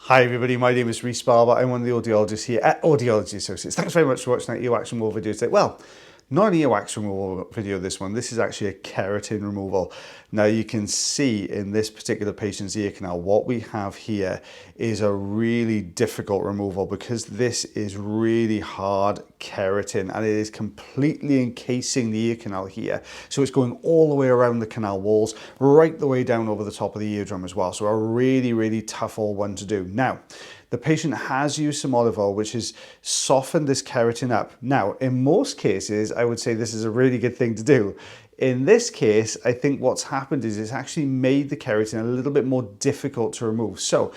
Hi everybody, my name is Rhys Barber. I'm one of the audiologists here at Audiology Associates. Thanks very much for watching that earwax removal video today. Well, not an earwax removal video, this one. This is actually a keratin removal. Now you can see in this particular patient's ear canal, what we have here is a really difficult removal because this is really hard keratin and it is completely encasing the ear canal here. So it's going all the way around the canal walls, right the way down over the top of the eardrum as well. So a really, really tough old one to do. Now, the patient has used some olive oil, which has softened this keratin up. Now, in most cases, I would say this is a really good thing to do. In this case, I think what's happened is it's actually made the keratin a little bit more difficult to remove. So,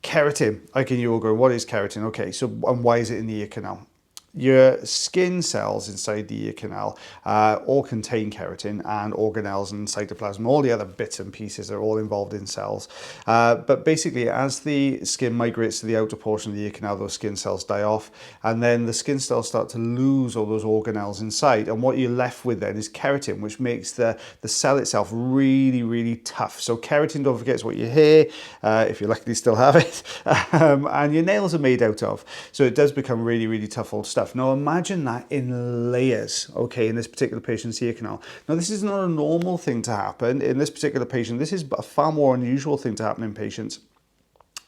keratin, like you will go, what is keratin? Okay, so and why is it in the ear canal? Your skin cells inside the ear canal all contain keratin, and organelles and cytoplasm, all the other bits and pieces are all involved in cells. But basically, as the skin migrates to the outer portion of the ear canal, those skin cells die off, and then the skin cells start to lose all those organelles inside. And what you're left with then is keratin, which makes the cell itself really, really tough. So keratin, don't forget, is what your hair, if you're lucky to still have it, and your nails are made out of. So it does become really, really tough old stuff. Now imagine that in layers, okay, in this particular patient's ear canal. Now this is not a normal thing to happen in this particular patient. This is a far more unusual thing to happen in patients.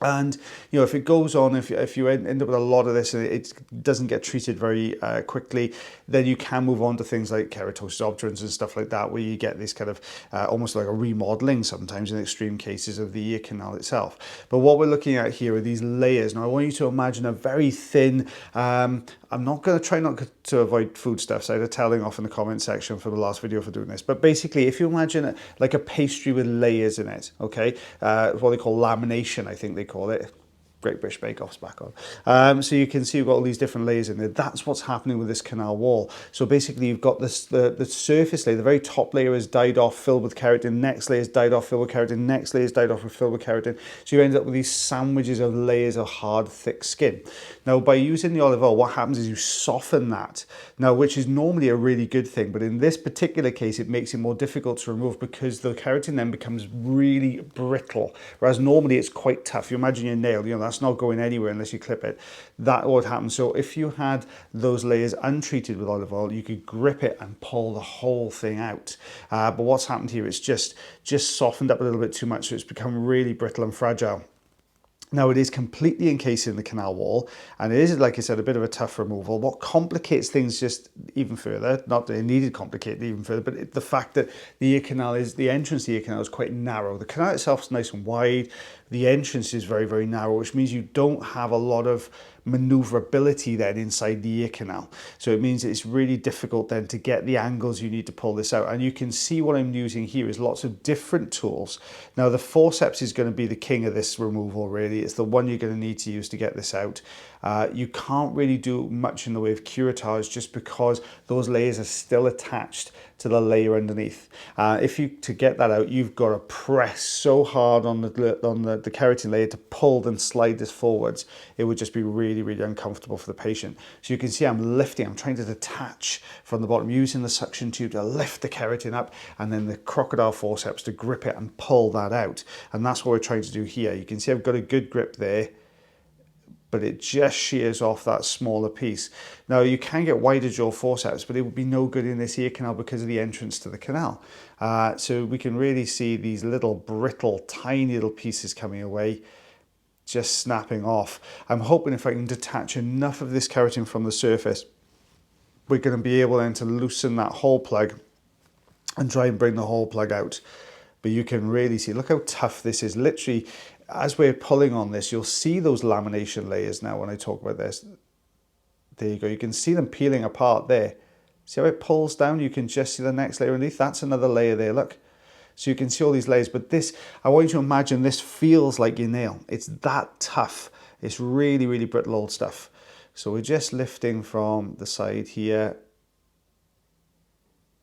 And, you know, if it goes on, if you end up with a lot of this and it doesn't get treated very quickly, then you can move on to things like keratosis obturans and stuff like that, where you get this kind of almost like a remodeling sometimes in extreme cases of the ear canal itself. But what we're looking at here are these layers. Now, I want you to imagine a very thin, I'm not going to try not to avoid foodstuffs. I had a telling off in the comment section for the last video for doing this. But basically, if you imagine it like a pastry with layers in it, okay, what they call lamination, I think they call it. Great British Bake Off's back on. So you can see you've got all these different layers in there. That's what's happening with this canal wall. So basically you've got this, the surface layer, the very top layer is died off, filled with keratin, next layer is died off, filled with keratin, next layer is died off, filled with keratin. So you end up with these sandwiches of layers of hard, thick skin. Now by using the olive oil, what happens is you soften that. Now, which is normally a really good thing, but in this particular case, it makes it more difficult to remove because the keratin then becomes really brittle, whereas normally it's quite tough. You imagine your nail, you know, that's not going anywhere unless you clip it. That would happen. So if you had those layers untreated with olive oil, you could grip it and pull the whole thing out. But what's happened here is just softened up a little bit too much, so it's become really brittle and fragile. Now it is completely encased in the canal wall, and it is, like I said, a bit of a tough removal. What complicates things just even further, not that it needed to complicate it even further, but the fact that the ear canal is, the entrance to the ear canal is quite narrow. The canal itself is nice and wide. The entrance is very, very narrow, which means you don't have a lot of maneuverability then inside the ear canal. So it means it's really difficult then to get the angles you need to pull this out. And you can see what I'm using here is lots of different tools. Now the forceps is going to be the king of this removal, really. It's the one you're going to need to use to get this out. You can't really do much in the way of curettage just because those layers are still attached to the layer underneath. To get that out, you've got to press so hard on the keratin layer to pull and slide this forwards. It would just be really, really uncomfortable for the patient. So you can see I'm lifting, I'm trying to detach from the bottom, using the suction tube to lift the keratin up, and then the crocodile forceps to grip it and pull that out. And that's what we're trying to do here. You can see I've got a good grip there, but it just shears off that smaller piece. Now you can get wider jaw forceps, but it would be no good in this ear canal because of the entrance to the canal. So we can really see these little brittle, tiny little pieces coming away, just snapping off. I'm hoping if I can detach enough of this keratin from the surface, we're going to be able then to loosen that hole plug and try and bring the hole plug out. But you can really see, look how tough this is. Literally, as we're pulling on this, you'll see those lamination layers now when I talk about this. There you go. You can see them peeling apart there. See how it pulls down? You can just see the next layer underneath. That's another layer there, look. So you can see all these layers, but this, I want you to imagine this feels like your nail. It's that tough. It's really, really brittle old stuff. So we're just lifting from the side here.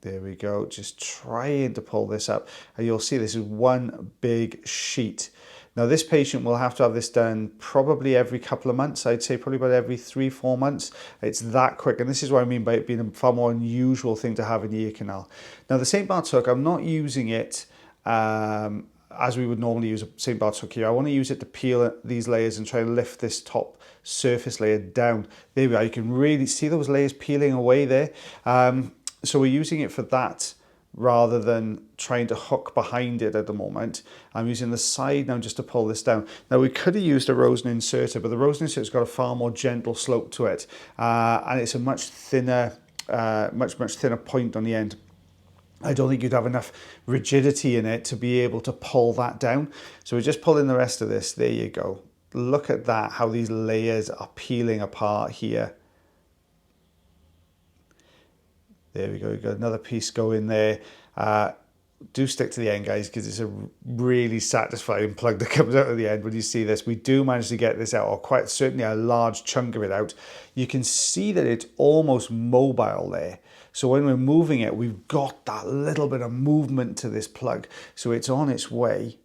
There we go, just trying to pull this up. And you'll see this is one big sheet. Now this patient will have to have this done probably every couple of months. I'd say probably about every 3-4 months. It's that quick. And this is what I mean by it being a far more unusual thing to have in the ear canal. Now the St. Bart's hook, I'm not using it as we would normally use a St. Bart's hook here. I want to use it to peel these layers and try and lift this top surface layer down. There we are. You can really see those layers peeling away there. So we're using it for that rather than trying to hook behind it at the moment. I'm using the side now just to pull this down. Now we could have used a Rosen inserter, but the Rosen inserter's got a far more gentle slope to it, and it's a much thinner, much thinner point on the end. I don't think you'd have enough rigidity in it to be able to pull that down. So we're just pulling the rest of this. There you go. Look at that, how these layers are peeling apart here. There we go, we've got another piece going there. Do stick to the end, guys, because it's a really satisfying plug that comes out at the end when you see this. We do manage to get this out, or quite certainly a large chunk of it out. You can see that it's almost mobile there. So when we're moving it, we've got that little bit of movement to this plug. So it's on its way.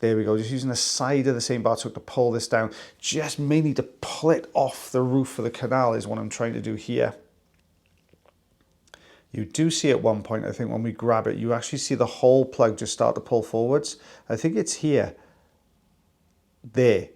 There we go, just using the side of the St. Bart's hook to pull this down. Just mainly to pull it off the roof of the canal is what I'm trying to do here. You do see at one point, I think, when we grab it, you actually see the whole plug just start to pull forwards. I think it's here. There.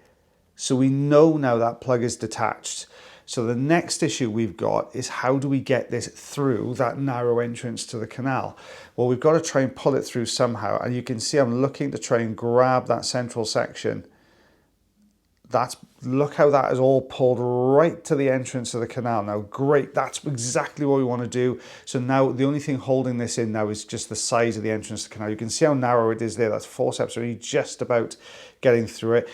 So we know now that plug is detached. So the next issue we've got is how do we get this through that narrow entrance to the canal? Well, we've got to try and pull it through somehow. And you can see I'm looking to try and grab that central section. Look how that is all pulled right to the entrance of the canal. Now, great, that's exactly what we want to do. So now the only thing holding this in now is just the size of the entrance to the canal. You can see how narrow it is there. That's forceps are just about getting through it.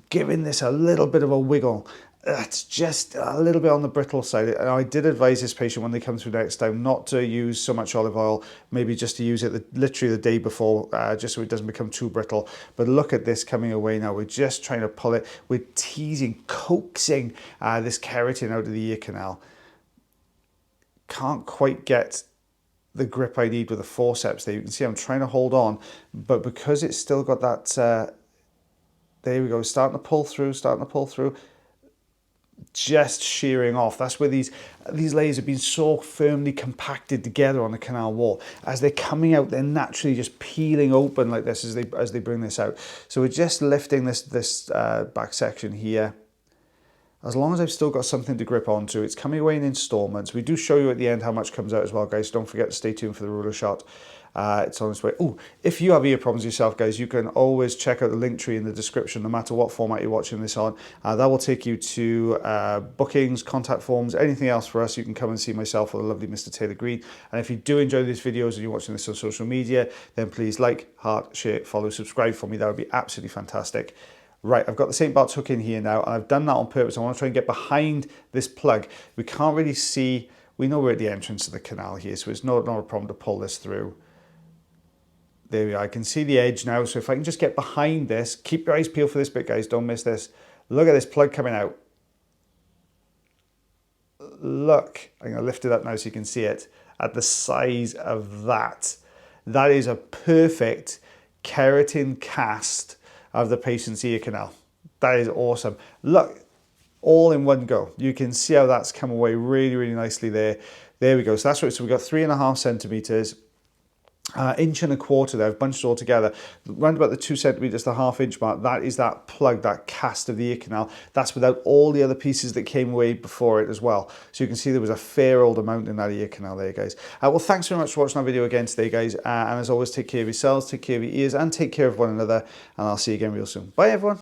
Giving this a little bit of a wiggle. That's just a little bit on the brittle side. And I did advise this patient when they come through next time not to use so much olive oil, maybe just to use it literally the day before, just so it doesn't become too brittle. But look at this coming away now. We're just trying to pull it. We're teasing, coaxing this keratin out of the ear canal. Can't quite get the grip I need with the forceps there. You can see I'm trying to hold on, but because it's still got that, there we go, starting to pull through. Just shearing off. That's where these layers have been so firmly compacted together on the canal wall. As they're coming out, they're naturally just peeling open like this as they bring this out. So we're just lifting this back section here. As long as I've still got something to grip onto, it's coming away in installments. We do show you at the end how much comes out as well, guys. So don't forget to stay tuned for the ruler shot. It's on its way. Oh, if you have ear problems yourself, guys, you can always check out the link tree in the description, no matter what format you're watching this on. That will take you to bookings, contact forms, anything else for us. You can come and see myself or the lovely Mr. Taylor Green. And if you do enjoy these videos and you're watching this on social media, then please like, heart, share, follow, subscribe for me. That would be absolutely fantastic. Right, I've got the St. Bart's hook in here now, and I've done that on purpose. I want to try and get behind this plug. We can't really see, we know we're at the entrance of the canal here, so it's not a problem to pull this through. There we are, I can see the edge now, so if I can just get behind this, keep your eyes peeled for this bit, guys, don't miss this. Look at this plug coming out. Look, I'm going to lift it up now so you can see it, at the size of that. That is a perfect keratin cast of the patient's ear canal. That is awesome. Look, all in one go. You can see how that's come away really, really nicely there. There we go. So that's what, so we've got 3.5 centimeters. 1.25 inches there, I've bunched it all together. Round about the 2 centimeters, the half-inch mark, that is that plug, that cast of the ear canal. That's without all the other pieces that came away before it as well. So you can see there was a fair old amount in that ear canal there, guys. Well, thanks very much for watching our video again today, guys. And as always, take care of yourselves, take care of your ears, and take care of one another. And I'll see you again real soon. Bye, everyone.